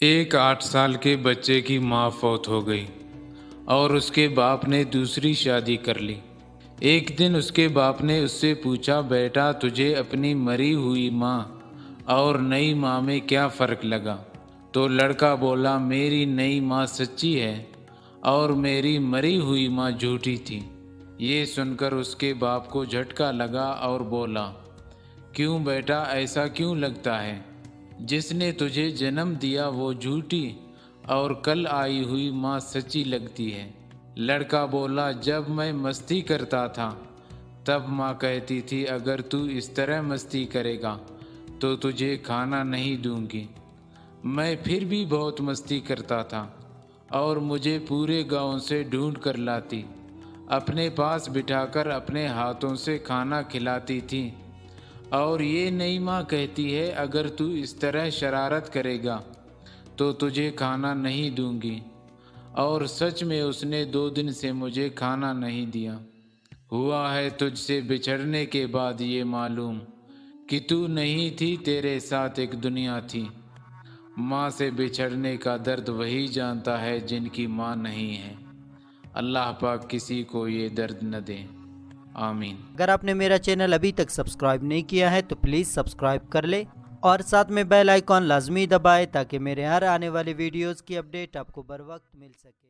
एक 8 साल के बच्चे की माँ फौत हो गई और उसके बाप ने दूसरी शादी कर ली। एक दिन उसके बाप ने उससे पूछा, बेटा तुझे अपनी मरी हुई माँ और नई माँ में क्या फ़र्क लगा? तो लड़का बोला, मेरी नई माँ सच्ची है और मेरी मरी हुई माँ झूठी थी। ये सुनकर उसके बाप को झटका लगा और बोला, क्यों बेटा, ऐसा क्यों लगता है? जिसने तुझे जन्म दिया वो झूठी और कल आई हुई माँ सच्ची लगती है। लड़का बोला, जब मैं मस्ती करता था तब माँ कहती थी, अगर तू इस तरह मस्ती करेगा तो तुझे खाना नहीं दूंगी। मैं फिर भी बहुत मस्ती करता था और मुझे पूरे गांव से ढूंढ कर लाती, अपने पास बिठाकर अपने हाथों से खाना खिलाती थी। और ये नई माँ कहती है, अगर तू इस तरह शरारत करेगा तो तुझे खाना नहीं दूंगी। और सच में उसने 2 दिन से मुझे खाना नहीं दिया। हुआ है तुझसे बिछड़ने के बाद ये मालूम कि तू नहीं थी, तेरे साथ एक दुनिया थी। माँ से बिछड़ने का दर्द वही जानता है जिनकी माँ नहीं है। अल्लाह पाक किसी को ये दर्द न दे, आमीन। अगर आपने मेरा चैनल अभी तक सब्सक्राइब नहीं किया है तो प्लीज़ सब्सक्राइब कर ले और साथ में बेल आइकॉन लाजमी दबाएं ताकि मेरे हर आने वाली वीडियोस की अपडेट आपको बर वक्त मिल सके।